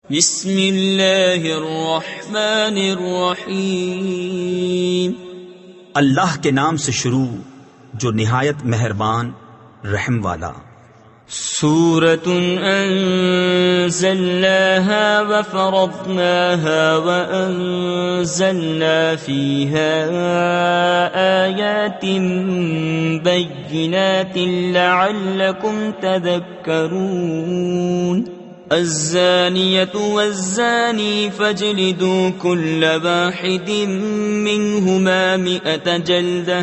بسم اللہ الرحمن الرحیم، اللہ کے نام سے شروع جو نہایت مہربان رحم والا۔ سورۃ انزلناها وفرضناها وانزلنا فيها آیات بینات لعلکم تذکرون۔ الزانية والزاني فاجلدوا كل واحد منهما 100 جلدة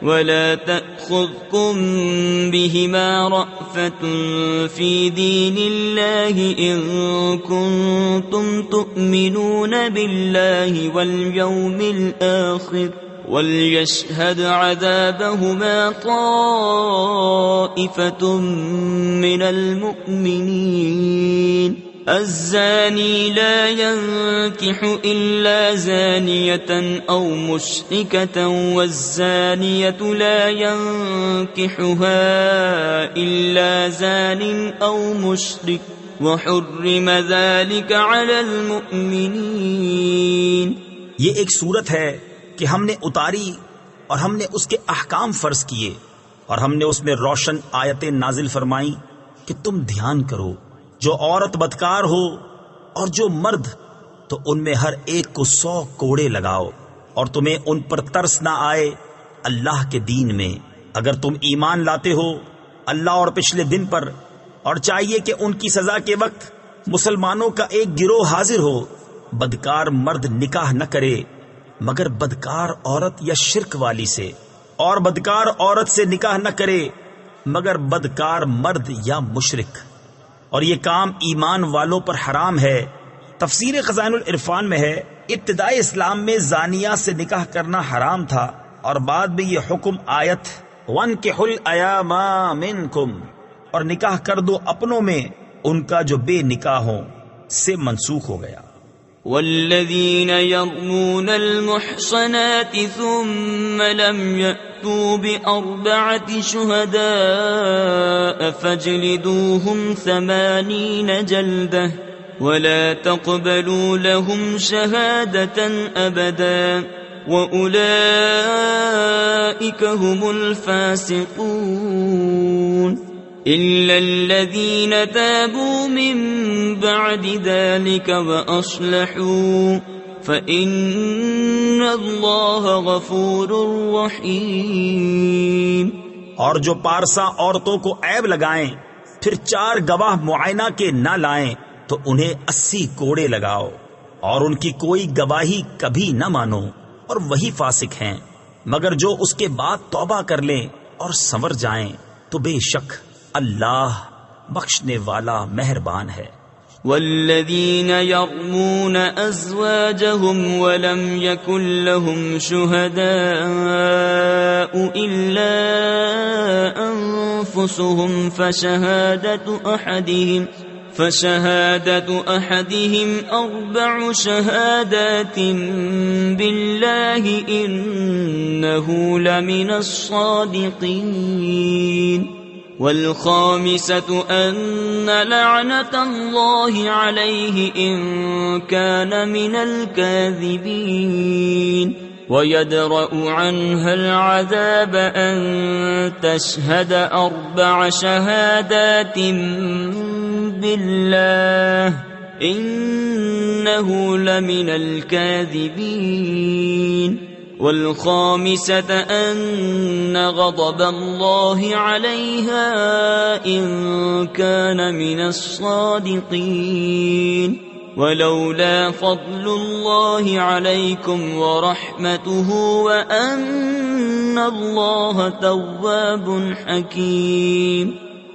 ولا تأخذكم بهما رأفة في دين الله إن كنتم تؤمنون بالله واليوم الآخر وَلْيَشْهَدْ عَذَابَهُمَا طَائِفَةٌ مِّنَ الْمُؤْمِنِينَ الزَّانِي لَا يَنكِحُ إِلَّا زَانِيَةً أَوْ مُشْرِكَةً وَالزَّانِيَةُ لَا يَنكِحُهَا إِلَّا زَانٍ أَوْ مُشْرِكٌ وَحُرِّمَ ذَلِكَ عَلَى الْمُؤْمِنِينَ۔ یہ ایک صورت ہے کہ ہم نے اتاری اور ہم نے اس کے احکام فرض کیے اور ہم نے اس میں روشن آیتیں نازل فرمائیں کہ تم دھیان کرو، جو عورت بدکار ہو اور جو مرد، تو ان میں ہر ایک کو 100 کوڑے لگاؤ، اور تمہیں ان پر ترس نہ آئے اللہ کے دین میں اگر تم ایمان لاتے ہو اللہ اور پچھلے دن پر، اور چاہیے کہ ان کی سزا کے وقت مسلمانوں کا ایک گروہ حاضر ہو۔ بدکار مرد نکاح نہ کرے مگر بدکار عورت یا شرک والی سے، اور بدکار عورت سے نکاح نہ کرے مگر بدکار مرد یا مشرک، اور یہ کام ایمان والوں پر حرام ہے۔ تفسیر خزائن العرفان میں ہے، ابتدائی اسلام میں زانیہ سے نکاح کرنا حرام تھا، اور بعد میں یہ حکم آیت وَانكِحُوا الْأَيَامَ مِنكُمْ، اور نکاح کر دو اپنوں میں ان کا جو بے نکاح ہوں، سے منسوخ ہو گیا۔ والذین یرمون المحصنات ثم لم یأتوا بأربعة شهداء فاجلدوهم 80 جلدة ولا تقبلوا لهم شهادة أبدا وأولئك هم الفاسقون إلا الذين تابوا من بعد ذلك وأصلحوا فإن الله غفور رحيم۔ اور جو پارسا عورتوں کو عیب لگائیں پھر 4 گواہ معائنہ کے نہ لائیں تو انہیں 80 کوڑے لگاؤ، اور ان کی کوئی گواہی کبھی نہ مانو، اور وہی فاسق ہیں۔ مگر جو اس کے بعد توبہ کر لیں اور سنور جائیں تو بے شک اللہ بخشنے والا مہربان ہے۔ والذین یرمون ازواجهم ولم یکن لهم شهداء الا انفسهم فشهادة أحدهم 4 شهادات بالله إنه لمن الصادقين والخامسة أن لعنة الله عليه إن كان من الكاذبين ويدرأ عنها العذاب أن تشهد 4 شهادات بالله إنه لمن الكاذبين والخامسة أن غضب الله عليها إن كان من الصادقين ولولا فضل الله عليكم ورحمته وأن الله تواب حكيم۔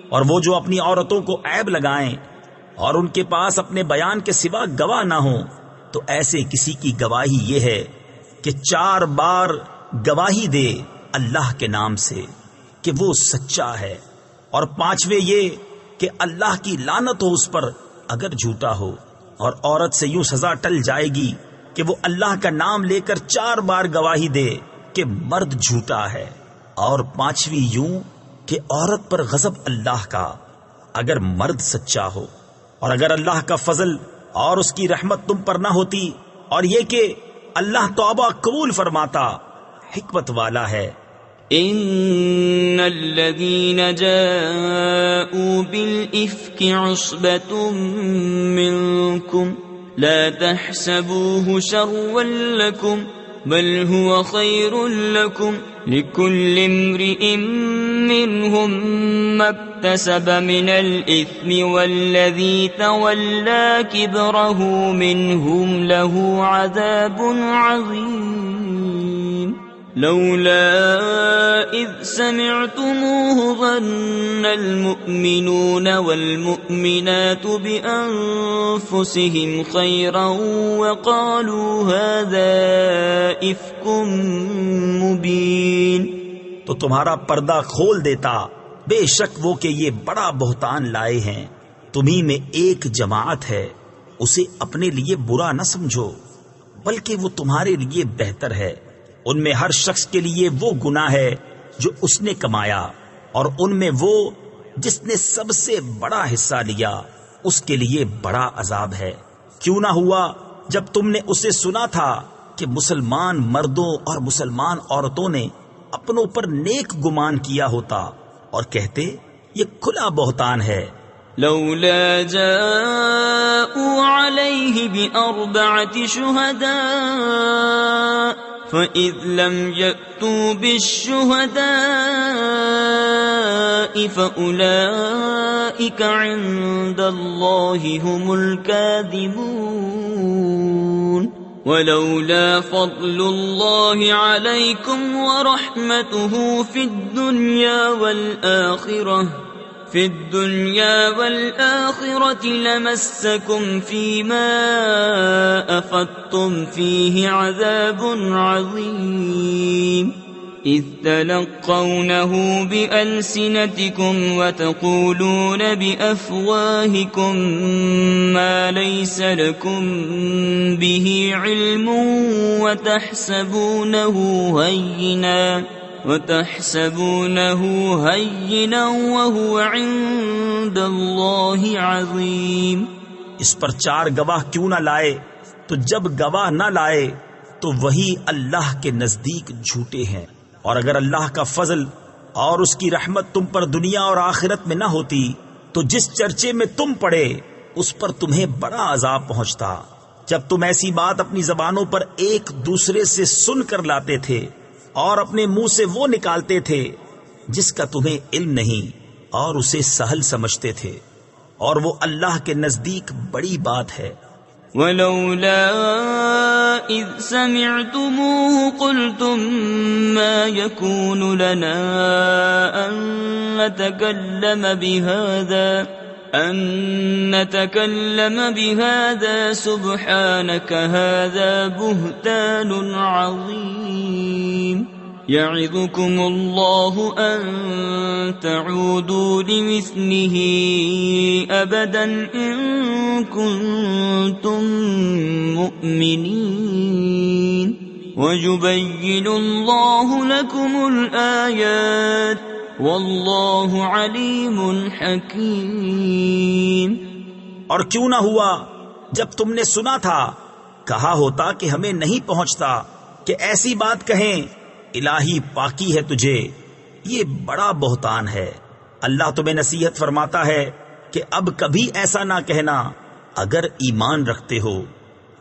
اور وہ جو اپنی عورتوں کو عیب لگائیں اور ان کے پاس اپنے بیان کے سوا گواہ نہ ہوں تو ایسے کسی کی گواہی یہ ہے کہ 4 بار گواہی دے اللہ کے نام سے کہ وہ سچا ہے، اور 5ویں یہ کہ اللہ کی لعنت ہو اس پر اگر جھوٹا ہو۔ اور عورت سے یوں سزا ٹل جائے گی کہ وہ اللہ کا نام لے کر 4 بار گواہی دے کہ مرد جھوٹا ہے، اور 5ویں یوں کہ عورت پر غضب اللہ کا اگر مرد سچا ہو۔ اور اگر اللہ کا فضل اور اس کی رحمت تم پر نہ ہوتی، اور یہ کہ اللہ توبہ قبول فرماتا، حکمت والا ہے۔ ان الذين جاءوا بالإفك عصبة منكم لا تحسبوه شرا لكم بل هو خير لكم لكل امرئ منهم ما اكتسب من الإثم والذي تولى كبره منهم له عذاب عظيم لولا إذ سمعتموه ظن المؤمنون والمؤمنات بأنفسهم خيرا وقالوا هذا إفك مبين۔ تو تمہارا پردہ کھول دیتا، بے شک وہ کہ یہ بڑا بہتان لائے ہیں۔ تمہیں میں ایک جماعت ہے، اسے اپنے لیے برا نہ سمجھو، بلکہ وہ تمہارے لیے بہتر ہے۔ ان میں ہر شخص کے لیے وہ گناہ ہے جو اس نے کمایا، اور ان میں وہ جس نے سب سے بڑا حصہ لیا اس کے لیے بڑا عذاب ہے۔ کیوں نہ ہوا جب تم نے اسے سنا تھا کہ مسلمان مردوں اور مسلمان عورتوں نے اپنوں پر نیک گمان کیا ہوتا اور کہتے یہ کھلا بہتان ہے۔ لولا جاءوا عليه بأربعة شهداء فإذ لم يأتوا بالشهداء فأولئك عند الله هم الكاذبون ولولا فضل الله عليكم ورحمته في الدنيا والآخرة لمسكم فيما أفضتم فيه عذاب عظيم إذ تلقونه بألسنتكم وتقولون بأفواهكم ما ليس لكم به علم وتحسبونه هينا وهو عند الله عظيم۔ اس پر 4 گواہ کیوں نہ لائے؟ تو جب گواہ نہ لائے تو وہی اللہ کے نزدیک جھوٹے ہیں، اور اگر اللہ کا فضل اور اس کی رحمت تم پر دنیا اور آخرت میں نہ ہوتی تو جس چرچے میں تم پڑے اس پر تمہیں بڑا عذاب پہنچتا۔ جب تم ایسی بات اپنی زبانوں پر ایک دوسرے سے سن کر لاتے تھے اور اپنے منہ سے وہ نکالتے تھے جس کا تمہیں علم نہیں، اور اسے سہل سمجھتے تھے، اور وہ اللہ کے نزدیک بڑی بات ہے۔ ولولا إذ سمعتموه قلتم ما يكون لنا أن نتكلم بهذا سبحانك هذا بهتان عظيم يعظكم الله أن تعودوا لمثله أبدا إن كنتم مؤمنين ويبين الله لكم الآيات والله عليم حكيم۔ اور کیوں نہ ہوا جب تم نے سنا تھا، کہا ہوتا کہ ہمیں نہیں پہنچتا کہ ایسی بات کہیں الہی پاکی ہے تجھے، یہ بڑا بہتان ہے۔ اللہ تمہیں نصیحت فرماتا ہے کہ اب کبھی ایسا نہ کہنا اگر ایمان رکھتے ہو،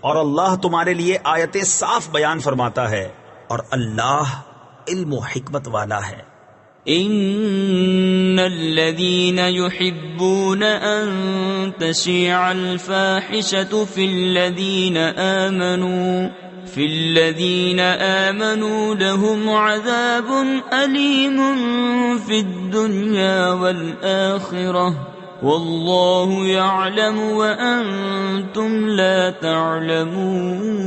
اور اللہ تمہارے لیے آیتیں صاف بیان فرماتا ہے، اور اللہ علم و حکمت والا ہے۔ ان الذين يحبون ان تشيع الفاحشة في الذين آمنوا لهم عذاب أليم في الدنيا والآخرة والله يعلم وأنتم لا تعلمون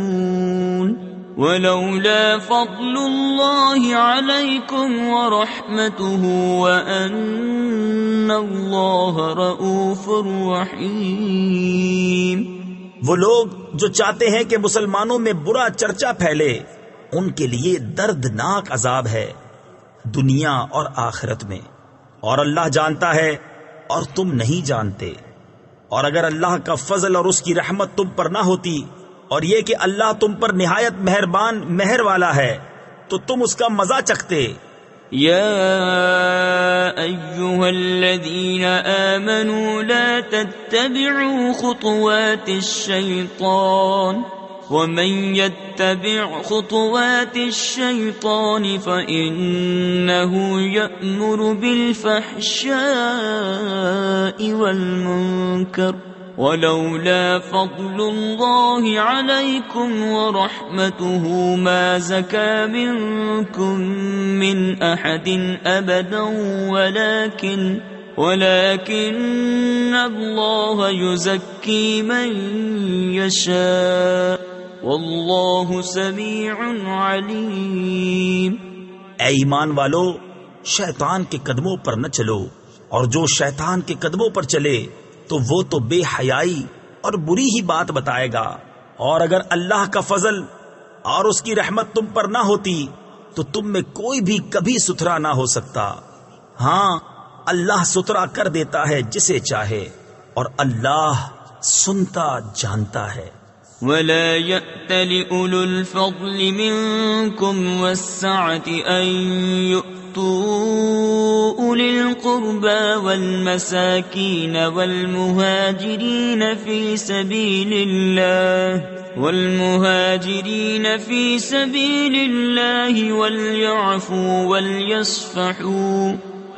ولولا فضل الله عليكم ورحمته وأن الله رؤوف رحيم۔ وہ لوگ جو چاہتے ہیں کہ مسلمانوں میں برا چرچا پھیلے، ان کے لیے دردناک عذاب ہے دنیا اور آخرت میں، اور اللہ جانتا ہے اور تم نہیں جانتے۔ اور اگر اللہ کا فضل اور اس کی رحمت تم پر نہ ہوتی اور یہ کہ اللہ تم پر نہایت مہربان مہر والا ہے تو تم اس کا مزہ چکھتے۔ يا أيها الذين آمنوا لا تتبعوا خطوات الشيطان ومن يتبع خطوات الشيطان فإنه يأمر بالفحشاء والمنكر ولولا فضل الله عليكم ورحمته ما زكى منكم من أحد أبدا ولكن الله يزكي من يشاء والله سميع عليم۔ اے ایمان والو، شیطان کے قدموں پر نہ چلو، اور جو شیطان کے قدموں پر چلے تو وہ تو بے حیائی اور بری ہی بات بتائے گا، اور اگر اللہ کا فضل اور اس کی رحمت تم پر نہ ہوتی تو تم میں کوئی بھی کبھی ستھرا نہ ہو سکتا۔ ہاں، اللہ ستھرا کر دیتا ہے جسے چاہے، اور اللہ سنتا جانتا ہے۔ ولا يأتل أولو الفضل منكم والسعة أن يؤتوا أولي القربى والمساكين والمهاجرين في سبيل الله وليعفوا وليصفحوا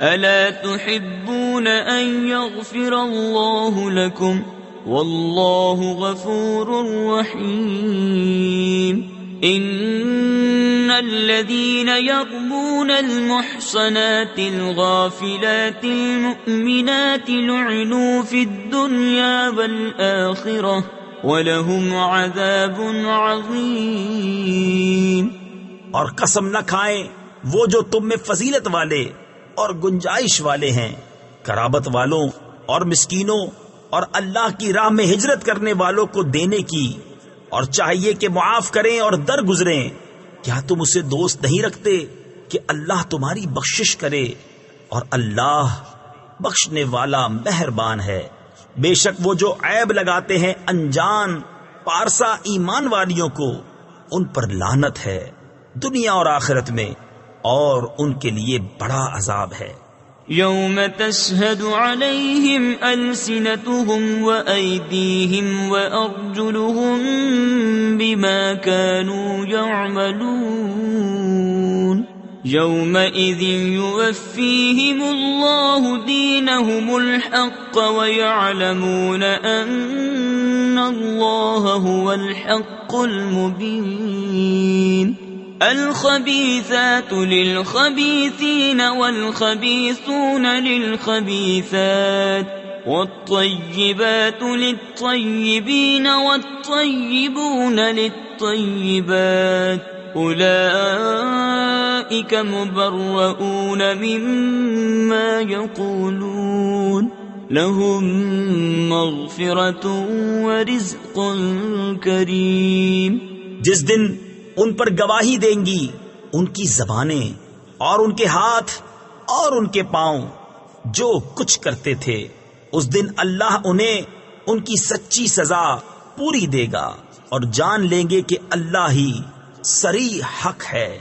ألا تحبون أن يغفر الله لكم واللہ غفور رحیم۔ ان الذین یرمون المحصنات الغافلات المؤمنات لعنوا فی الدنیا والآخرہ ولہم عذاب عظیم۔ اور قسم نہ کھائیں وہ جو تم میں فضیلت والے اور گنجائش والے ہیں، قرابت والوں اور مسکینوں اور اللہ کی راہ میں ہجرت کرنے والوں کو دینے کی، اور چاہیے کہ معاف کریں اور درگزریں۔ کیا تم اسے دوست نہیں رکھتے کہ اللہ تمہاری بخشش کرے، اور اللہ بخشنے والا مہربان ہے۔ بے شک وہ جو عیب لگاتے ہیں انجان پارسا ایمان والیوں کو، ان پر لعنت ہے دنیا اور آخرت میں، اور ان کے لیے بڑا عذاب ہے۔ یوم تشہد علیہم السنتہم وأیدیہم وأرجلہم بما كانوا یعملون یومئذ یوفیہم اللہ دینہم الحق ویعلمون ان اللہ هو الحق المبین۔ الخبيثات للخبيثين والخبيثون للخبيثات والطيبات للطيبين والطيبون للطيبات أولئك مبرؤون مما يقولون لهم مغفرة ورزق كريم۔ جس دن ان پر گواہی دیں گی ان کی زبانیں اور ان کے ہاتھ اور ان کے پاؤں جو کچھ کرتے تھے، اس دن اللہ انہیں ان کی سچی سزا پوری دے گا، اور جان لیں گے کہ اللہ ہی صریح حق ہے۔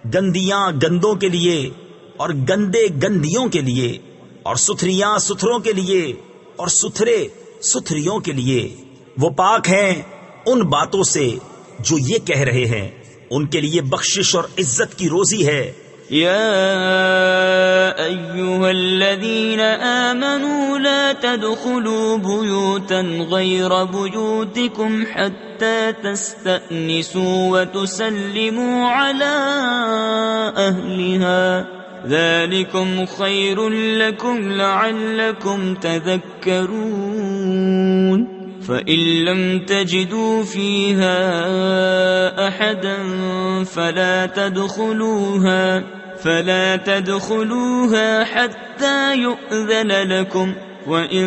گندیاں گندوں کے لیے اور گندے گندیوں کے لیے، اور ستھریاں ستھروں کے لیے اور ستھرے ستھریوں کے لیے۔ وہ پاک ہیں ان باتوں سے جو یہ کہہ رہے ہیں، ان کے لیے بخشش اور عزت کی روزی ہے۔ یا ایھا الذین آمنوا لا تدخلوا بیوتا غیر بیوتکم حتی تستأنسوا وتسلموا علی اہلها ذلکم خیر لکم لعلکم تذکرون۔ فَإِن لَّمْ تَجِدُوا فِيهَا أَحَدًا فَلَا تَدْخُلُوهَا حَتَّى يُؤْذَنَ لَكُمْ وَإِن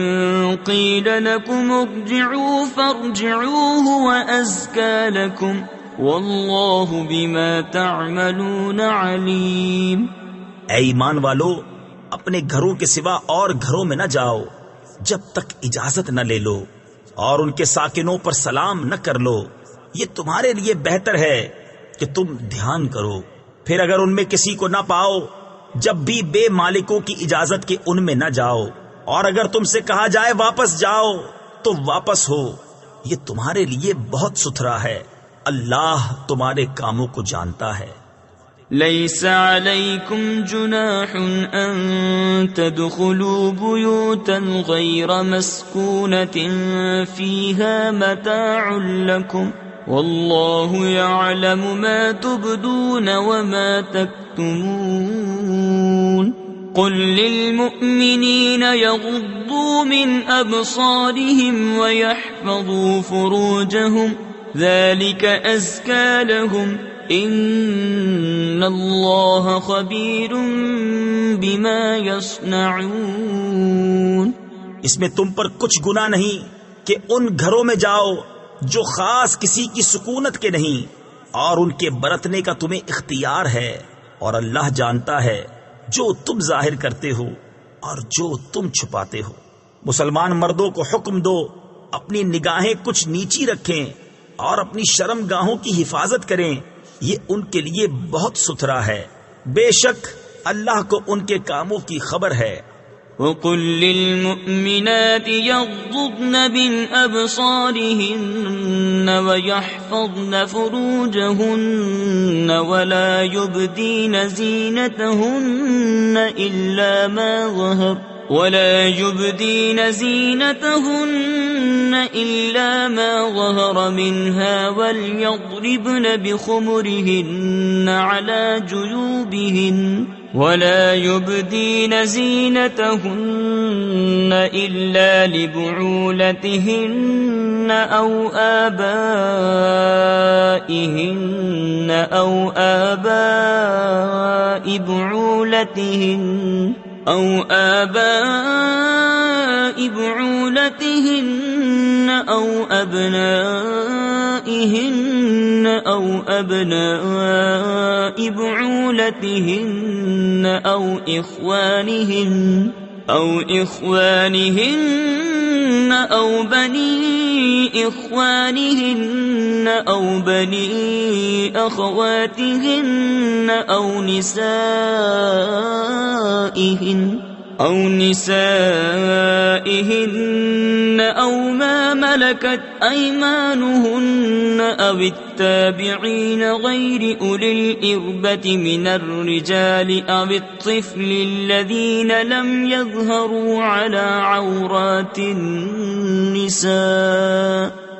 قِيلَ لَكُمْ ارْجِعُوا فَارْجِعُوا هُوَ أَزْكَىٰ لَكُمْ وَاللَّهُ بِمَا تَعْمَلُونَ عَلِيمٌ۔ اے ایمان والو، اپنے گھروں کے سوا اور گھروں میں نہ جاؤ جب تک اجازت نہ لے لو اور ان کے ساکنوں پر سلام نہ کر لو، یہ تمہارے لیے بہتر ہے کہ تم دھیان کرو۔ پھر اگر ان میں کسی کو نہ پاؤ، جب بھی بے مالکوں کی اجازت کے ان میں نہ جاؤ، اور اگر تم سے کہا جائے واپس جاؤ تو واپس ہو، یہ تمہارے لیے بہت ستھرا ہے، اللہ تمہارے کاموں کو جانتا ہے۔ ليس عليكم جناح أن تدخلوا بيوتا غير مسكونة فيها متاع لكم والله يعلم ما تبدون وما تكتمون قل للمؤمنين يغضوا من أبصارهم ويحفظوا فروجهم ذلك أزكى لهم ان اللہ خبیر بما یصنعون۔ اس میں تم پر کچھ گناہ نہیں کہ ان گھروں میں جاؤ جو خاص کسی کی سکونت کے نہیں، اور ان کے برتنے کا تمہیں اختیار ہے، اور اللہ جانتا ہے جو تم ظاہر کرتے ہو اور جو تم چھپاتے ہو۔ مسلمان مردوں کو حکم دو اپنی نگاہیں کچھ نیچی رکھیں اور اپنی شرم گاہوں کی حفاظت کریں، یہ ان کے لیے بہت ستھرا ہے، بے شک اللہ کو ان کے کاموں کی خبر ہے۔ وَقُلْ لِلْمُؤْمِنَاتِ يَغْضُضْنَ مِنْ أَبْصَارِهِنَّ وَيَحْفَظْنَ فُرُوجَهُنَّ وَلَا يُبْدِينَ زِينَتَهُنَّ إِلَّا مَا ظَهَرَ مِنْهَا وَلْيَضْرِبْنَ بِخُمُرِهِنَّ عَلَى جُيُوبِهِنَّ وَلَا يُبْدِينَ زِينَتَهُنَّ إِلَّا لِبُعُولَتِهِنَّ أَوْ آبَائِهِنَّ أَوْ آبَاءِ بعولتهن أو أبنائهن أو أبناء بعولتهن أو إخوانهن أو بني إخوانهن أو بني أخواتهن أو نسائهن أو ما ملكت أيمانهن أو التابعين غير أولي الإربة من الرجال أو الطفل الذين لم يظهروا على عورات النساء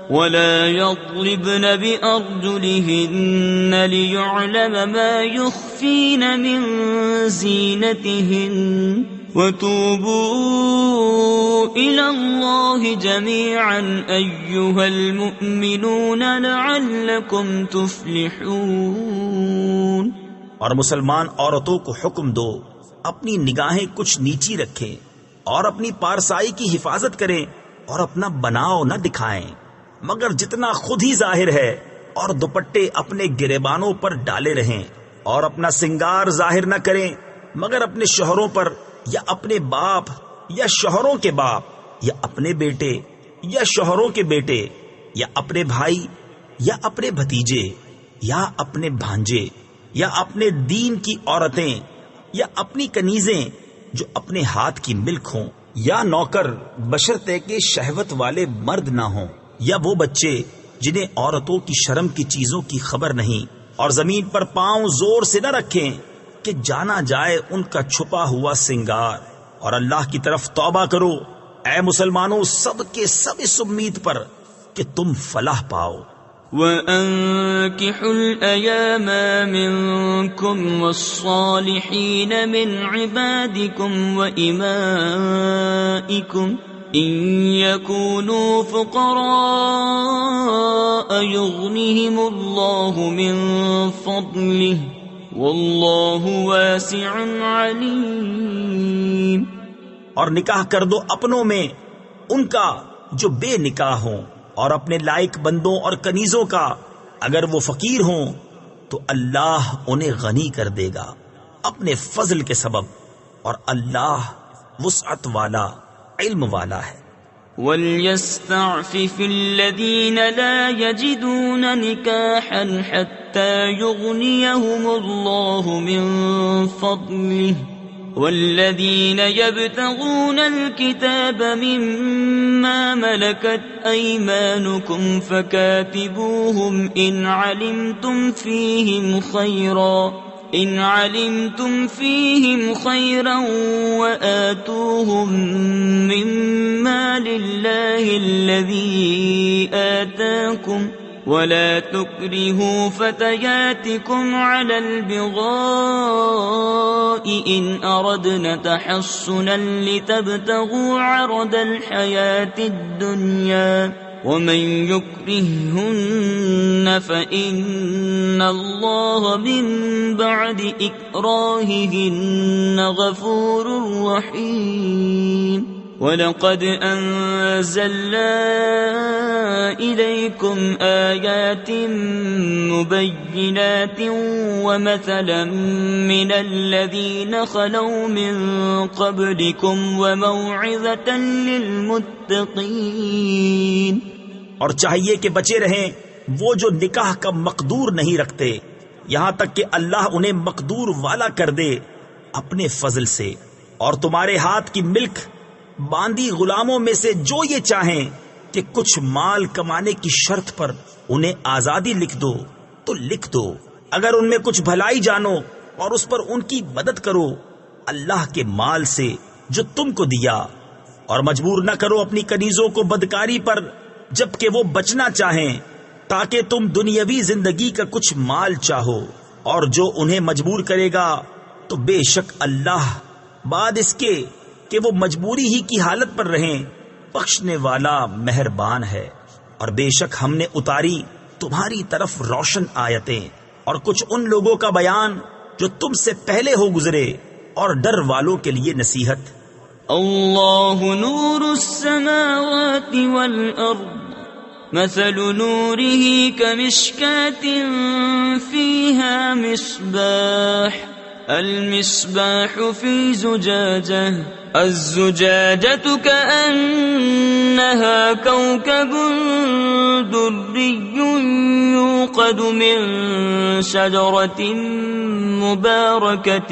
ولا يضربن بأرجلهن ليعلم ما يخفين من زينتهن وتوبوا إلى الله جميعا أيها المؤمنون لعلكم تفلحون۔ اور مسلمان عورتوں کو حکم دو اپنی نگاہیں کچھ نیچی رکھیں اور اپنی پارسائی کی حفاظت کریں اور اپنا بناؤ نہ دکھائیں مگر جتنا خود ہی ظاہر ہے، اور دوپٹے اپنے گریبانوں پر ڈالے رہیں، اور اپنا سنگار ظاہر نہ کریں مگر اپنے شوہروں پر یا اپنے باپ یا شوہروں کے باپ یا اپنے بیٹے یا شوہروں کے بیٹے یا اپنے بھائی یا اپنے بھتیجے یا اپنے بھانجے یا اپنے دین کی عورتیں یا اپنی کنیزیں جو اپنے ہاتھ کی ملک ہوں، یا نوکر بشرطے کہ شہوت والے مرد نہ ہوں، یا وہ بچے جنہیں عورتوں کی شرم کی چیزوں کی خبر نہیں، اور زمین پر پاؤں زور سے نہ رکھیں کہ جانا جائے ان کا چھپا ہوا سنگار، اور اللہ کی طرف توبہ کرو اے مسلمانوں سب کے سب اس امید پر کہ تم فلاح پاؤ۔ وَأَنكِحُوا الْأَيَامَ مِنكُمْ وَالصَّالِحِينَ مِنْ عِبَادِكُمْ وَإِمَائِكُمْ إِن يَكُونُوا فُقَرَاءَ يُغْنِهِمُ اللَّهُ مِنْ فَضْلِهِ وَاللَّهُ وَاسِعٌ عَلِيمٌ۔ اور نکاح کر دو اپنوں میں ان کا جو بے نکاح ہوں، اور اپنے لائق بندوں اور کنیزوں کا اگر وہ فقیر ہوں تو اللہ انہیں غنی کر دے گا اپنے فضل کے سبب، اور اللہ وسعت والا علم والا ہے۔ وَلْيَسْتَعْفِفِ الَّذِينَ لَا يَجِدُونَ نِكَاحًا حَتَّى يُغْنِيَهُمُ اللَّهُ مِنْ فَضْلِهِ وَالَّذِينَ يَبْتَغُونَ الْكِتَابَ مِمَّا مَلَكَتْ أَيْمَانُكُمْ فَكَاتِبُوهُمْ إِنْ عَلِمْتُمْ فِيهِمْ خَيْرًا وَآتُوهُمْ مِمَّا لِلَّهِ الَّذِي آتَاكُمْ وَلَا تُكْرِهُوا فَتَيَاتِكُمْ عَلَى الْبِغَاءِ إِنْ أَرَدْنَ تَحَصُّنًا لِتَبْتَغُوا عَرَضَ الْحَيَاةِ الدُّنْيَا وَمَنْ يُكْرِههُّنَّ فَإِنَّ اللَّهَ مِنْ بَعْدِ إِكْرَاهِهِنَّ غَفُورٌ رَحِيمٌ وَلَقَدْ أَنزَلْنَا إِلَيْكُمْ آيَاتٍ مُبَيِّنَاتٍ وَمَثَلًا مِنَ الَّذِينَ خَلَوْا مِن قَبْلِكُمْ وَمَوْعِظَةً لِلْمُتَّقِينَ۔ اور چاہیے کہ بچے رہیں وہ جو نکاح کا مقدور نہیں رکھتے یہاں تک کہ اللہ انہیں مقدور والا کر دے اپنے فضل سے، اور تمہارے ہاتھ کی ملک باندھی غلاموں میں سے جو یہ چاہیں کہ کچھ مال کمانے کی شرط پر انہیں آزادی لکھ دو تو لکھ دو، اگر ان میں کچھ بھلائی جانو اور اس پر ان کی مدد کرو اللہ کے مال سے جو تم کو دیا، اور مجبور نہ کرو اپنی کنیزوں کو بدکاری پر جبکہ وہ بچنا چاہیں، تاکہ تم دنیاوی زندگی کا کچھ مال چاہو، اور جو انہیں مجبور کرے گا تو بے شک اللہ بعد اس کے کہ وہ مجبوری ہی کی حالت پر رہیں بخشنے والا مہربان ہے۔ اور بے شک ہم نے اتاری تمہاری طرف روشن آیتیں اور کچھ ان لوگوں کا بیان جو تم سے پہلے ہو گزرے، اور ڈر والوں کے لیے نصیحت۔ اللہ نور السماوات والارض مثل نوره كمشكاة فيها مصباح المصباح في زجاجة الزجاجة كأنها كوكب دري يوقد من شجرة مباركة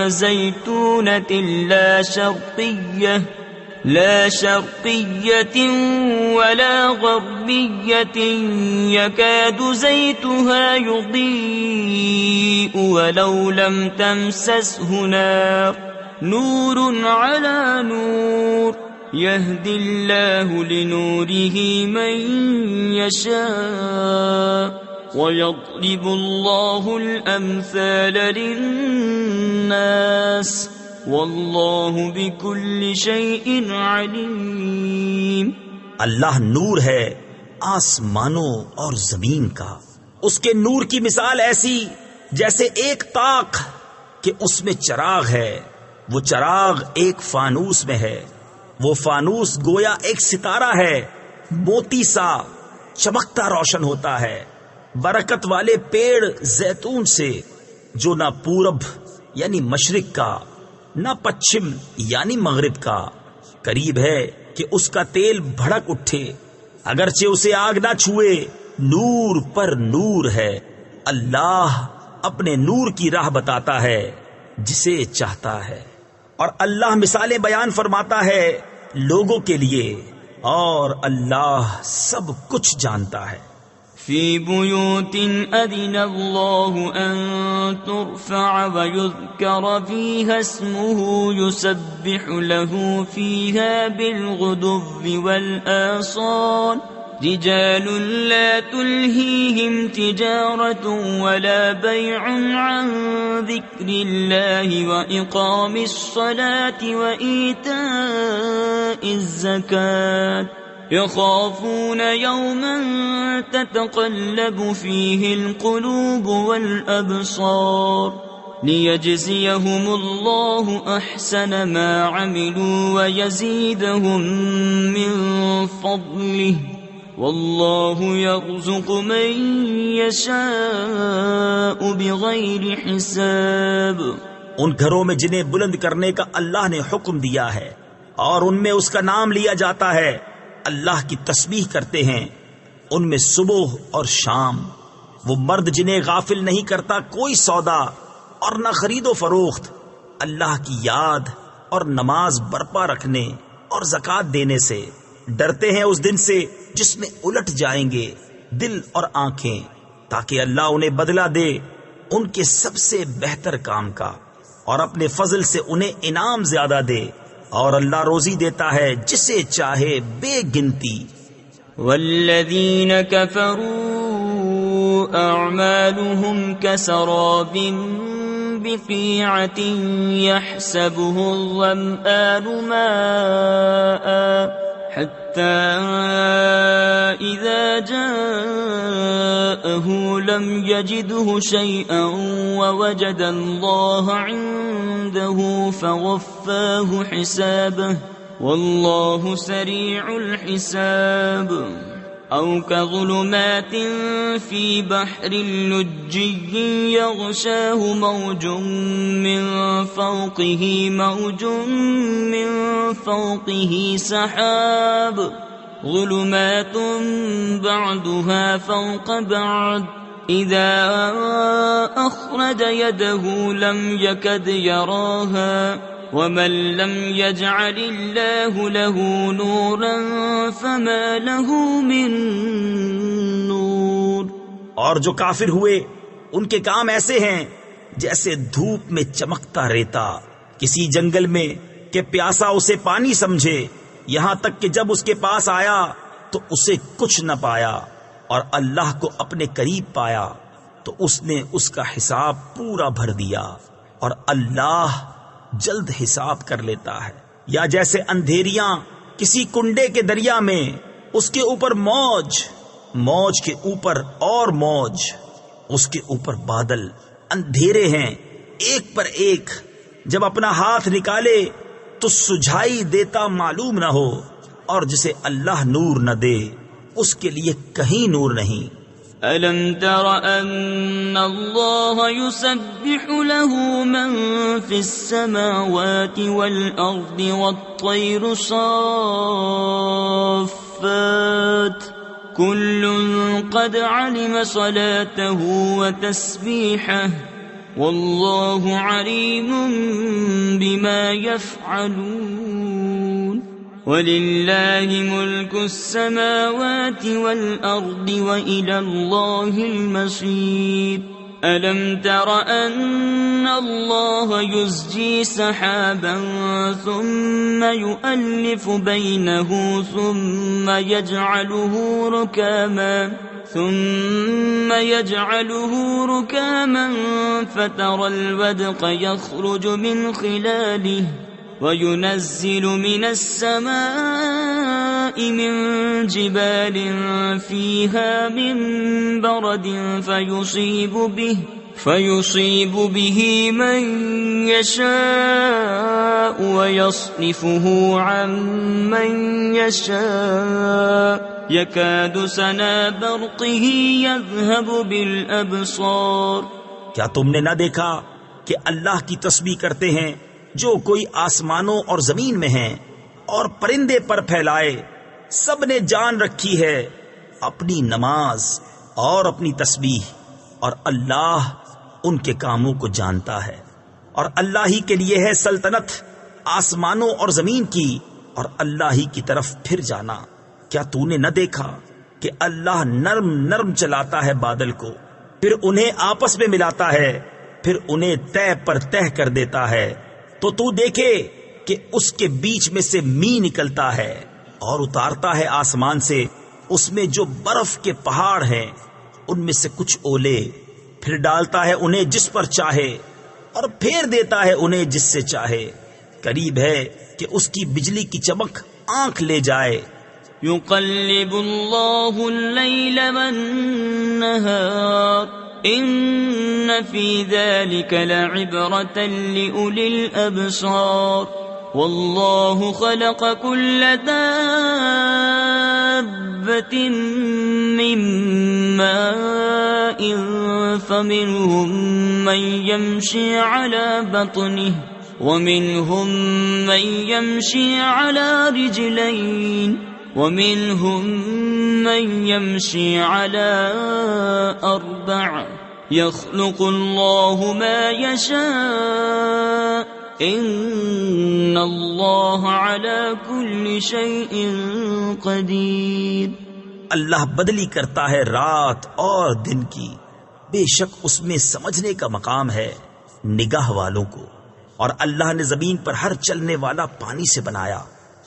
زيتونة لا شرقية ولا غربية يكاد زيتها يضيء ولو لم تمسسه نار نور على نور يهدي الله لنوره من يشاء ويضرب الله الأمثال للناس واللہ بکل شیء علیم۔ اللہ نور ہے آسمانوں اور زمین کا، اس کے نور کی مثال ایسی جیسے ایک طاق کہ اس میں چراغ ہے، وہ چراغ ایک فانوس میں ہے، وہ فانوس گویا ایک ستارہ ہے، موتی سا چمکتا روشن ہوتا ہے، برکت والے پیڑ زیتون سے جو نہ پورب یعنی مشرق کا نہ پچھم یعنی مغرب کا، قریب ہے کہ اس کا تیل بھڑک اٹھے اگرچہ اسے آگ نہ چھوئے، نور پر نور ہے۔ اللہ اپنے نور کی راہ بتاتا ہے جسے چاہتا ہے، اور اللہ مثالیں بیان فرماتا ہے لوگوں کے لیے، اور اللہ سب کچھ جانتا ہے۔ فی بیوت اذن اللہ ان ترفع ویذکر فیہا اسمہ یسبح له فیہا بالغدو والآصال رجال لا تلہیہم تجارت ولا بیع عن ذکر اللہ واقام الصلاة وإیتاء الزکاة يخافون يوما تتقلب فيه القلوب والأبصار ليجزيهم الله أحسن ما عملوا ويزيدهم من فضله والله يرزق من يشاء بغير حساب۔ ان گھروں میں جنہیں بلند کرنے کا اللہ نے حکم دیا ہے اور ان میں اس کا نام لیا جاتا ہے، اللہ کی تسبیح کرتے ہیں ان میں صبح اور شام۔ وہ مرد جنہیں غافل نہیں کرتا کوئی سودا اور نہ خرید و فروخت، اللہ کی یاد اور نماز برپا رکھنے اور زکوٰۃ دینے سے، ڈرتے ہیں اس دن سے جس میں الٹ جائیں گے دل اور آنکھیں، تاکہ اللہ انہیں بدلہ دے ان کے سب سے بہتر کام کا، اور اپنے فضل سے انہیں انعام زیادہ دے، اور اللہ روزی دیتا ہے جسے چاہے بے گنتی۔ والذین کفروا اعمالهم کسراب بقیعة يحسبه الظمآن ماء حتى إذا جاءه لم يجده شيئا ووجد الله عنده فوفاه حسابه والله سريع الحساب أو كظلمات في بحر لجي يغشاه موج من فوقه سحاب ظلمات بعضها فوق بعض إذا أخرج يده لم يكد يراها ومن لم يجعل الله له نورا فما له من نور۔ اور جو کافر ہوئے ان کے کام ایسے ہیں جیسے دھوپ میں چمکتا ریتا کسی جنگل میں کہ پیاسا اسے پانی سمجھے، یہاں تک کہ جب اس کے پاس آیا تو اسے کچھ نہ پایا، اور اللہ کو اپنے قریب پایا تو اس نے اس کا حساب پورا بھر دیا، اور اللہ جلد حساب کر لیتا ہے۔ یا جیسے اندھیریاں کسی کنڈے کے دریا میں، اس کے اوپر موج، موج کے اوپر اور موج، اس کے اوپر بادل، اندھیرے ہیں ایک پر ایک، جب اپنا ہاتھ نکالے تو سجھائی دیتا معلوم نہ ہو، اور جسے اللہ نور نہ دے اس کے لیے کہیں نور نہیں۔ أَلَمْ تَرَ أَنَّ اللَّهَ يُسَبِّحُ لَهُ مَن فِي السَّمَاوَاتِ وَالْأَرْضِ وَالطَّيْرُ صَافَّاتٍ كُلٌّ قَدْ عَلِمَ صَلَاتَهُ وَتَسْبِيحَهُ وَاللَّهُ عَلِيمٌ بِمَا يَفْعَلُونَ۔ وَلِلَّهِ مُلْكُ السَّمَاوَاتِ وَالْأَرْضِ وَإِلَى اللَّهِ الْمَصِيرُ۔ أَلَمْ تَرَ أَنَّ اللَّهَ يُزْجِي سَحَابًا ثُمَّ يُؤَلِّفُ بَيْنَهُ ثُمَّ يَجْعَلُهُ رُكَامًا فَتَرَى الْوَدْقَ يَخْرُجُ مِنْ خِلَالِهِ وَيُنَزِّلُ مِنَ السَّمَاءِ مِن جِبَالٍ فِيهَا مِن بَرَدٍ فَيُصِيبُ بِهِ مَن يَشَاءُ وَيَصْرِفُهُ عَن مَّن يَشَاءُ يَكَادُ سَنَا بَرْقِهِ يَذْهَبُ بِالْأَبْصَارِ۔ کیا تم نے نہ دیکھا کہ اللہ کی تسبیح کرتے ہیں جو کوئی آسمانوں اور زمین میں ہیں، اور پرندے پر پھیلائے، سب نے جان رکھی ہے اپنی نماز اور اپنی تسبیح، اور اللہ ان کے کاموں کو جانتا ہے، اور اللہ ہی کے لیے ہے سلطنت آسمانوں اور زمین کی، اور اللہ ہی کی طرف پھر جانا۔ کیا تو نے نہ دیکھا کہ اللہ نرم نرم چلاتا ہے بادل کو، پھر انہیں آپس میں ملاتا ہے، پھر انہیں تہ پر تہ کر دیتا ہے، تو تو دیکھے کہ اس کے بیچ میں سے می نکلتا ہے، اور اتارتا ہے آسمان سے اس میں جو برف کے پہاڑ ہیں ان میں سے کچھ اولے، پھر ڈالتا ہے انہیں جس پر چاہے، اور پھیر دیتا ہے انہیں جس سے چاہے۔ قریب ہے کہ اس کی بجلی کی چمک آنکھ لے جائے۔ يقلب الله الليل والنهار إن في ذلك لعبرة لأولي الأبصار والله خلق كل دابة من ماء فمنهم من يمشي على بطنه ومنهم من يمشي على رجلين ومنهم من يمشي على 4 يخلق الله ما يشاء ان اللہ علی کل شیء قدیر۔ اللہ بدلی کرتا ہے رات اور دن کی، بے شک اس میں سمجھنے کا مقام ہے نگاہ والوں کو۔ اور اللہ نے زمین پر ہر چلنے والا پانی سے بنایا،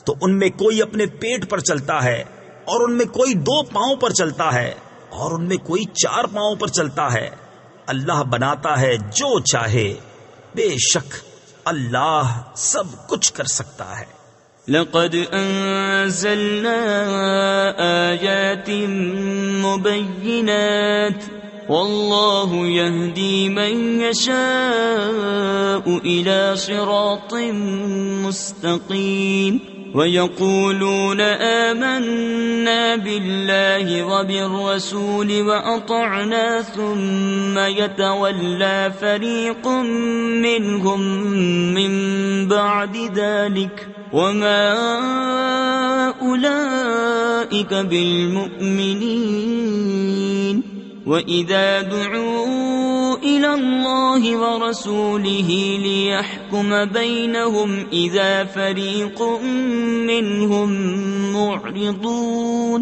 تو ان میں کوئی اپنے پیٹ پر چلتا ہے، اور ان میں کوئی 2 پاؤں پر چلتا ہے، اور ان میں کوئی 4 پاؤں پر چلتا ہے۔ اللہ بناتا ہے جو چاہے، بے شک اللہ سب کچھ کر سکتا ہے۔ لقد انزلنا آیات مبینات واللہ یہدی من یشاء الى صراط مستقیم وَيَقُولُونَ آمَنَّا بِاللَّهِ وَبِالرَّسُولِ وَأَطَعْنَا ثُمَّ يَتَوَلَّى فَرِيقٌ مِّنْهُمْ مِّن بَعْدِ ذَلِكَ وَمَا أُولَئِكَ بِالْمُؤْمِنِينَ وَإِذَا دُعُوا إِلَى اللَّهِ وَرَسُولِهِ لِيَحْكُمَ بَيْنَهُمْ إِذَا فَرِيقٌ مِّنْهُمْ مُعْرِضُونَ۔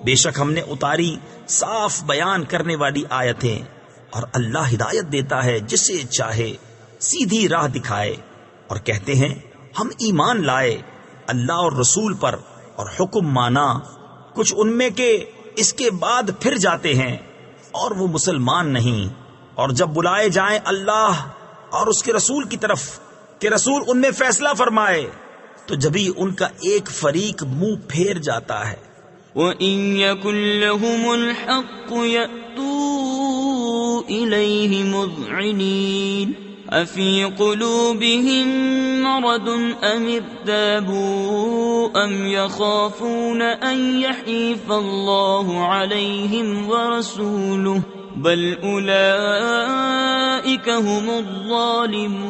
بے شک ہم نے اتاری صاف بیان کرنے والی آیتیں، اور اللہ ہدایت دیتا ہے جسے چاہے، سیدھی راہ دکھائے۔ اور کہتے ہیں ہم ایمان لائے اللہ اور رسول پر اور حکم مانا، کچھ ان میں کے اس کے بعد پھر جاتے ہیں اور وہ مسلمان نہیں، اور جب بلائے جائیں اللہ اور اس کے رسول کی طرف کہ رسول ان میں فیصلہ فرمائے، تو جبھی ان کا ایک فریق منہ پھیر جاتا ہے۔ وَإِن يَكُن لَّهُمُ الْحَقُّ يَأْتُوا إِلَيْهِ مُذْعِنِينَ أَفِي قُلُوبِهِم مَّرَضٌ أَمِ ارْتَابُوا أَمْ يَخَافُونَ أَن يَحِيفَ اللَّهُ عَلَيْهِمْ وَرَسُولُهُ بَلْ أُولَئِكَ هُمُ الظَّالِمُونَ۔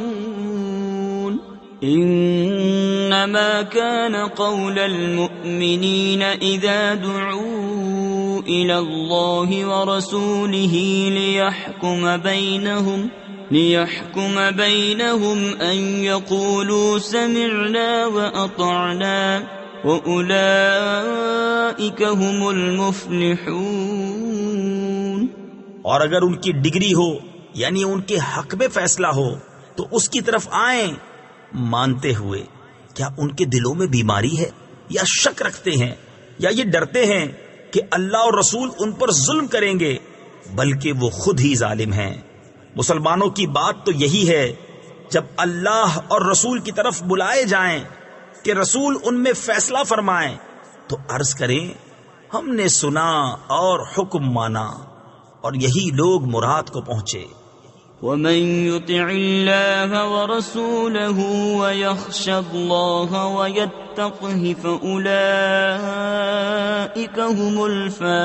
إِنَّمَا كَانَ قَوْلَ الْمُؤْمِنِينَ إِذَا دُعُوا إِلَى اللَّهِ وَرَسُولِهِ لِيَحْكُمَ بَيْنَهُمْ أَن يَقُولُوا سَمِعْنَا وَأَطَعْنَا وَأُولَئِكَ هُمُ الْمُفْلِحُونَ۔ اور اگر ان کی ڈگری ہو، یعنی ان کے حق میں فیصلہ ہو، تو اس کی طرف آئیں مانتے ہوئے۔ کیا ان کے دلوں میں بیماری ہے، یا شک رکھتے ہیں، یا یہ ڈرتے ہیں کہ اللہ اور رسول ان پر ظلم کریں گے؟ بلکہ وہ خود ہی ظالم ہیں۔ مسلمانوں کی بات تو یہی ہے، جب اللہ اور رسول کی طرف بلائے جائیں کہ رسول ان میں فیصلہ فرمائیں، تو عرض کریں ہم نے سنا اور حکم مانا، اور یہی لوگ مراد کو پہنچے۔ وَمَن يُطِعِ اللَّهَ وَرَسُولَهُ وَيَخْشَ اللَّهَ وَيَتَّقْهِ فَأُولَئِكَ هُمُ الْفَائِزُونَ۔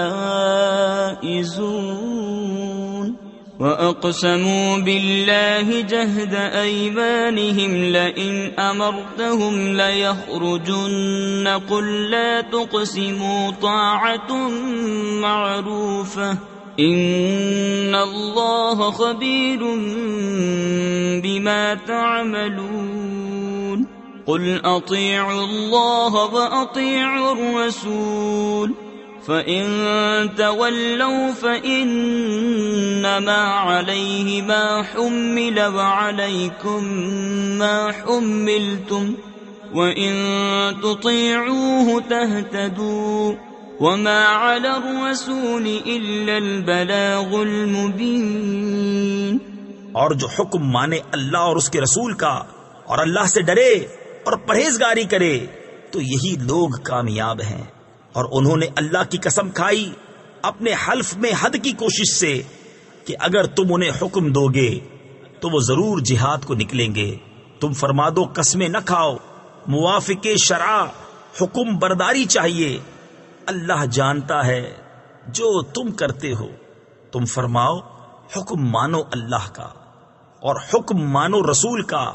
وَأَقْسَمُوا بِاللَّهِ جَهْدَ أَيْمَانِهِمْ لَئِنْ أَمَرْتَهُمْ لَيَخْرُجُنَّ قُل لَّا تُقْسِمُوا طَاعَةٌ مَّعْرُوفَةٌ إِنَّ اللَّهَ خَبِيرٌ بِمَا تَعْمَلُونَ۔ قُلْ أَطِيعُوا اللَّهَ وَأَطِيعُوا الرَّسُولَ فَإِن تَوَلَّوْا فَإِنَّمَا عَلَيْهِ مَا حُمِّلَ وَعَلَيْكُمْ مَا حُمِّلْتُمْ وَإِن تُطِيعُوهُ تَهْتَدُوا وَمَا عَلَى الرَّسُولِ إِلَّا الْبَلَاغُ الْمُبِينُ۔ اور جو حکم مانے اللہ اور اس کے رسول کا، اور اللہ سے ڈرے اور پرہیزگاری کرے، تو یہی لوگ کامیاب ہیں۔ اور انہوں نے اللہ کی قسم کھائی اپنے حلف میں حد کی کوشش سے کہ اگر تم انہیں حکم دو گے تو وہ ضرور جہاد کو نکلیں گے۔ تم فرما دو قسمیں نہ کھاؤ، موافق شرع حکم برداری چاہیے، اللہ جانتا ہے جو تم کرتے ہو۔ تم فرماؤ حکم مانو اللہ کا اور حکم مانو رسول کا،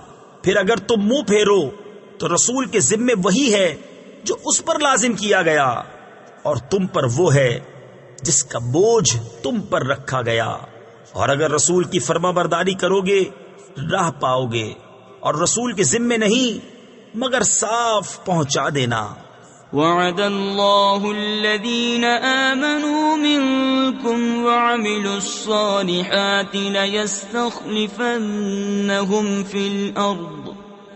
پھر اگر تم منہ پھیرو تو رسول کے ذمے وہی ہے جو اس پر لازم کیا گیا، اور تم پر وہ ہے جس کا بوجھ تم پر رکھا گیا، اور اگر رسول کی فرما برداری کرو گے راہ پاؤ گے، اور رسول کے ذمے نہیں مگر صاف پہنچا دینا۔ وعد الله الذين آمنوا منكم وعملوا الصالحات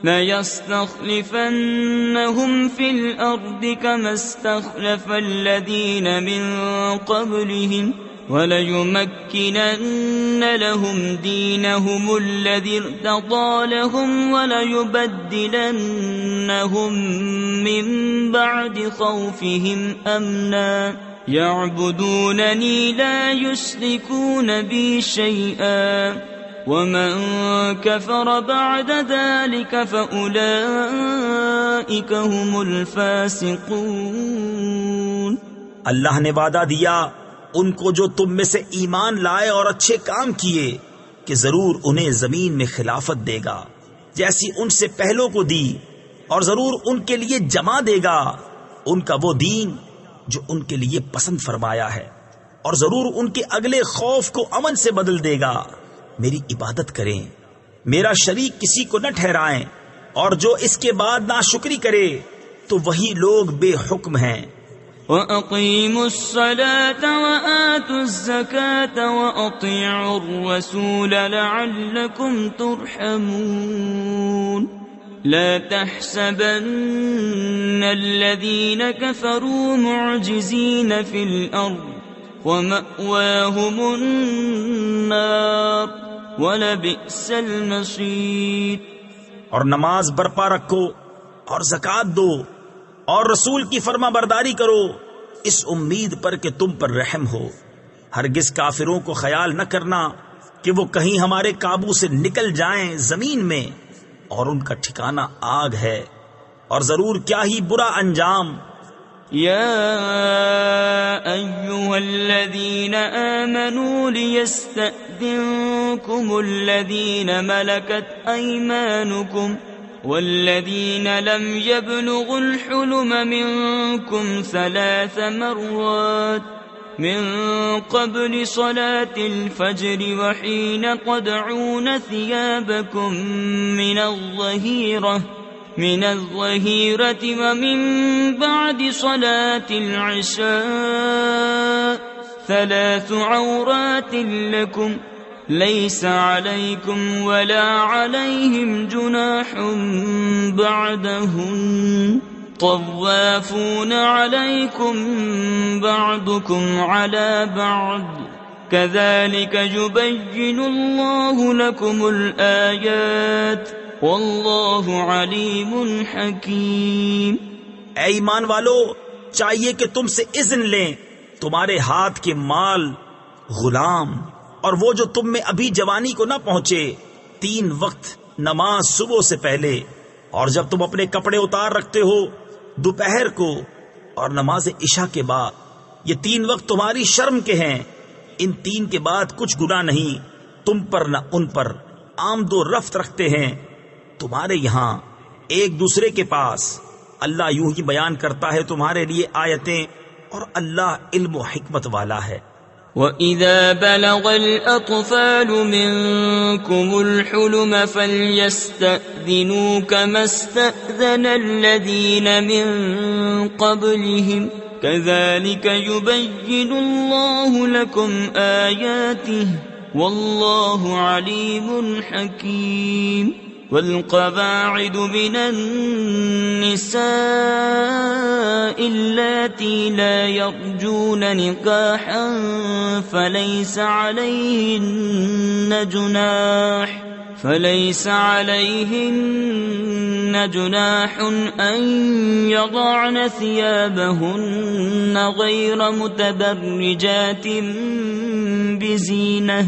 ليستخلفنهم في الأرض كما استخلف الذين من قبلهم وليمكنن لهم دينهم الذي ارتضى لهم وليبدلنهم من بعد خوفهم أمنا يعبدونني لا يشركون بي شيئا ومن كفر بعد ذلك فأولئك هم الفاسقون۔ اللہ نے وعدہ دیا ان کو جو تم میں سے ایمان لائے اور اچھے کام کیے کہ ضرور انہیں زمین میں خلافت دے گا جیسی ان سے پہلوں کو دی، اور ضرور ان کے لیے جمع دے گا ان کا وہ دین جو ان کے لیے پسند فرمایا ہے، اور ضرور ان کے اگلے خوف کو امن سے بدل دے گا۔ میری عبادت کریں، میرا شریک کسی کو نہ ٹھہرائیں، اور جو اس کے بعد ناشکری کرے تو وہی لوگ بے حکم ہیں۔ وَأَقِيمُوا الصَّلَاةَ وَآتُوا الزَّكَاةَ وَأَطِيعُوا الرَّسُولَ لَعَلَّكُمْ تُرْحَمُونَ۔ لا تحسبن الذين كفروا معجزين في الأرض ومأواهم النار ولبئس المصير۔ اور نماز برپا رکھو اور زکوٰۃ دو اور رسول کی فرما برداری کرو اس امید پر کہ تم پر رحم ہو۔ ہرگز کافروں کو خیال نہ کرنا کہ وہ کہیں ہمارے قابو سے نکل جائیں زمین میں، اور ان کا ٹھکانہ آگ ہے، اور ضرور کیا ہی برا انجام۔ یا ایھا الذین آمنوا لیستأذنکم الذین ملکت ایمانکم والذین لم یبلغوا الحلم منکم 3 مرات من قبل صلاة الفجر وحين تضعون ثيابكم من الظهيرة ومن بعد صلاة العشاء 3 عورات لكم ليس عليكم ولا عليهم جناح بعدهن طوافون عليكم بعضكم على بعض كذلك يبين الله لكم الآيات والله عليم حكيم۔ اے ایمان والو، چاہیے کہ تم سے اذن لیں تمہارے ہاتھ کے مال، غلام اور وہ جو تم میں ابھی جوانی کو نہ پہنچے، 3 وقت نماز صبح سے پہلے، اور جب تم اپنے کپڑے اتار رکھتے ہو دوپہر کو اور نماز عشاء کے بعد۔ یہ 3 وقت تمہاری شرم کے ہیں، ان 3 کے بعد کچھ گناہ نہیں تم پر نہ ان پر، آمد و رفت رکھتے ہیں تمہارے یہاں ایک دوسرے کے پاس۔ اللہ یوں ہی بیان کرتا ہے تمہارے لیے آیتیں، اور اللہ علم و حکمت والا ہے۔ وَإِذَا بَلَغَ الْأَطْفَالُ مِنكُمُ الْحُلُمَ فَلْيَسْتَأْذِنُوا كَمَا اسْتَأْذَنَ الَّذِينَ مِن قَبْلِهِمْ كَذَلِكَ يُبَيِّنُ اللَّهُ لَكُمْ آيَاتِهِ وَاللَّهُ عَلِيمٌ حَكِيمٌ۔ والقواعد من النساء اللاتي لا يرجون نكاحا فليس عليهن جناح أن يضعن ثيابهن غير متبرجات بزينة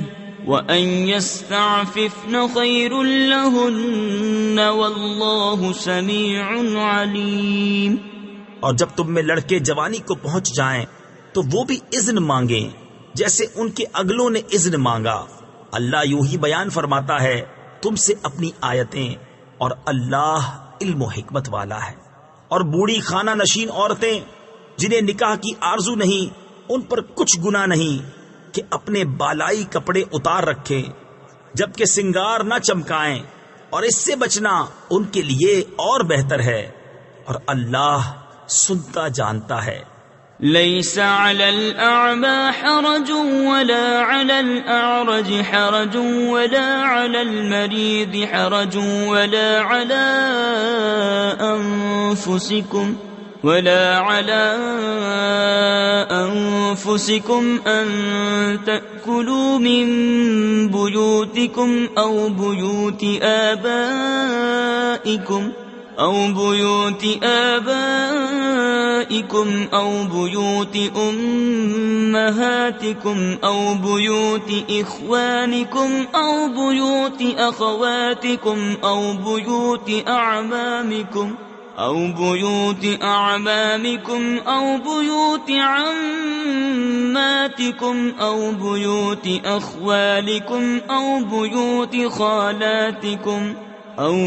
وَأَن يَسْتَعْفِفْنَ خَيْرٌ لَهُنَّ وَاللَّهُ سَمِيعٌ عَلِيمٌ۔ اور جب تم میں لڑکے جوانی کو پہنچ جائیں تو وہ بھی اذن مانگیں جیسے ان کے اگلوں نے اذن مانگا۔ اللہ یوں ہی بیان فرماتا ہے تم سے اپنی آیتیں اور اللہ علم و حکمت والا ہے۔ اور بوڑھی خانہ نشین عورتیں جنہیں نکاح کی آرزو نہیں، ان پر کچھ گناہ نہیں کہ اپنے بالائی کپڑے اتار رکھیں جبکہ سنگار نہ چمکائیں، اور اس سے بچنا ان کے لیے اور بہتر ہے، اور اللہ سنتا جانتا ہے۔ ليس على الأعمى حرج ولا على الأعرج حرج ولا على المريض حرج ولا على أنفسكم أن تأكلوا من بيوتكم أو بيوت آبائكم أو بيوت أمهاتكم أو بيوت إخوانكم أو بيوت أخواتكم أو بيوت أعمامكم أو بيوت عماتكم أو بيوت أخوالكم أو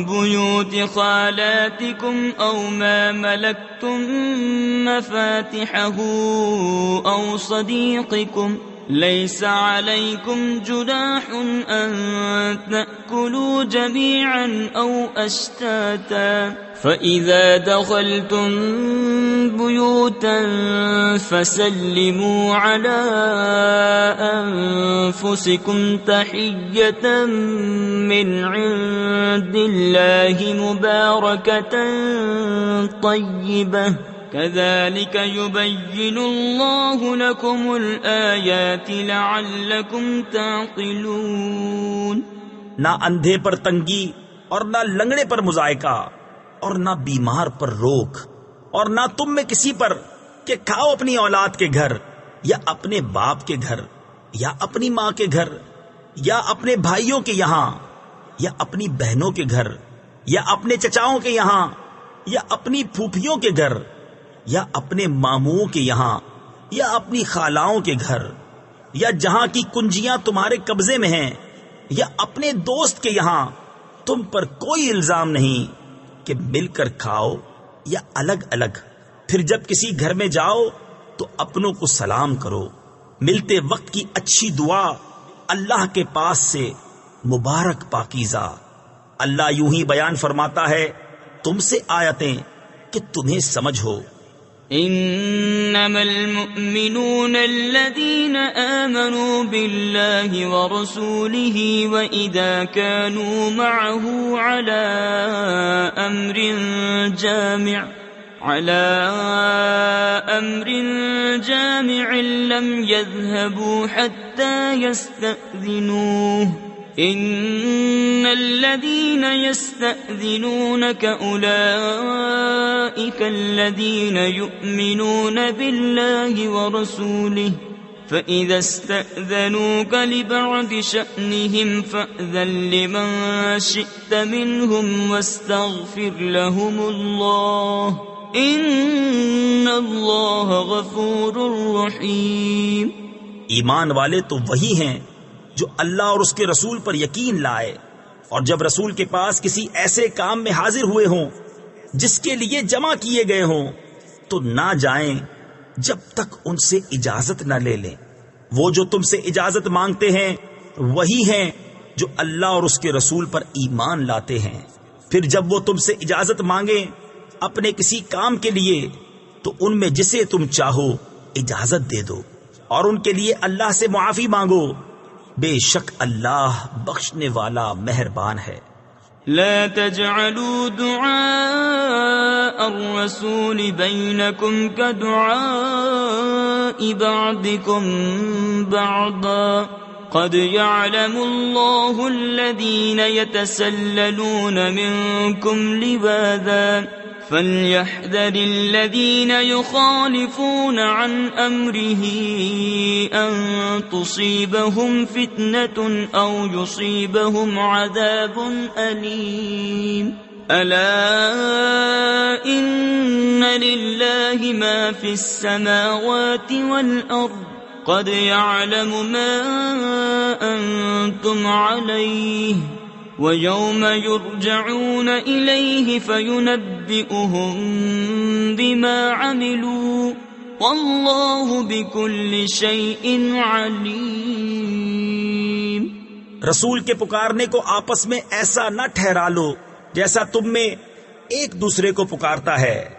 بيوت خالاتكم أو ما ملكتم مفاتحه أو صديقكم ليس عليكم جناح أن تأكلوا جميعا أو أشتاتا فإذا دخلتم بيوتا فسلموا على أنفسكم تحية من عند الله مباركة طيبة كذلك يبين الله لكم الآيات لعلكم تعقلون۔ نہ اندھے پر تنگی اور نہ لنگڑے پر مضائقہ اور نہ بیمار پر روک اور نہ تم میں کسی پر کہ کھاؤ اپنی اولاد کے گھر یا اپنے باپ کے گھر یا اپنی ماں کے گھر یا اپنے بھائیوں کے یہاں یا اپنی بہنوں کے گھر یا اپنے چچاؤں کے یہاں یا اپنی پھوپھیوں کے گھر یا اپنے ماموں کے یہاں یا اپنی خالاؤں کے گھر یا جہاں کی کنجیاں تمہارے قبضے میں ہیں یا اپنے دوست کے یہاں، تم پر کوئی الزام نہیں کہ مل کر کھاؤ یا الگ الگ۔ پھر جب کسی گھر میں جاؤ تو اپنوں کو سلام کرو۔ ملتے وقت کی اچھی دعا اللہ کے پاس سے مبارک پاکیزہ۔ اللہ یوں ہی بیان فرماتا ہے تم سے آیتیں کہ تمہیں سمجھ ہو۔ انما المؤمنون الذين آمنوا بالله ورسوله واذا كانوا معه على امر جامع لم يذهبوا حتى يستأذنوه ان الذين يستأذنونك اولئك الذين يؤمنون بالله ورسوله فإذا استأذنوك لبعض شأنهم فأذن لمن شئت منهم واستغفر لهم الله إن الله غفور رحيم۔ ایمان والے تو وہی ہیں جو اللہ اور اس کے رسول پر یقین لائے، اور جب رسول کے پاس کسی ایسے کام میں حاضر ہوئے ہوں جس کے لیے جمع کیے گئے ہوں تو نہ جائیں جب تک ان سے اجازت نہ لے لیں۔ وہ جو تم سے اجازت مانگتے ہیں وہی ہیں جو اللہ اور اس کے رسول پر ایمان لاتے ہیں۔ پھر جب وہ تم سے اجازت مانگیں اپنے کسی کام کے لیے تو ان میں جسے تم چاہو اجازت دے دو، اور ان کے لیے اللہ سے معافی مانگو، بے شک اللہ بخشنے والا مہربان ہے۔ لا تجعلوا دعاء الرسول بينكم كدعاء بعضكم بعضا قد يعلم الله الذين يتسللون منكم لواذا فليحذر الذين يخالفون عن أمره أن تصيبهم فتنة أو يصيبهم عذاب أليم۔ ألا إن لله ما في السماوات والأرض قد يعلم ما أنتم عليه وَيَوْمَ يُرْجَعُونَ إِلَيْهِ فَيُنَبِّئُهُم بِمَا عَمِلُوا وَاللَّهُ بِكُلِّ شَيْءٍ عَلِيمٌ۔ رسول کے پکارنے کو آپس میں ایسا نہ ٹھہرا لو جیسا تم میں ایک دوسرے کو پکارتا ہے،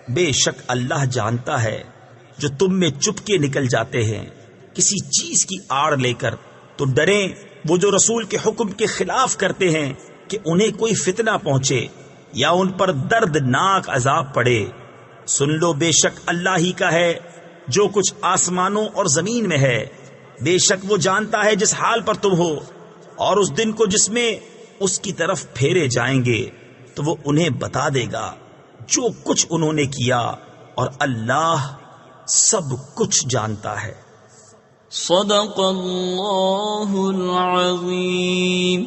بے شک اللہ جانتا ہے جو تم میں چپ کے نکل جاتے ہیں کسی چیز کی آڑ لے کر۔ تو ڈریں وہ جو رسول کے حکم کے خلاف کرتے ہیں کہ انہیں کوئی فتنہ پہنچے یا ان پر دردناک عذاب پڑے۔ سن لو بے شک اللہ ہی کا ہے جو کچھ آسمانوں اور زمین میں ہے، بے شک وہ جانتا ہے جس حال پر تم ہو، اور اس دن کو جس میں اس کی طرف پھیرے جائیں گے تو وہ انہیں بتا دے گا جو کچھ انہوں نے کیا، اور اللہ سب کچھ جانتا ہے۔ صدق اللہ العظیم۔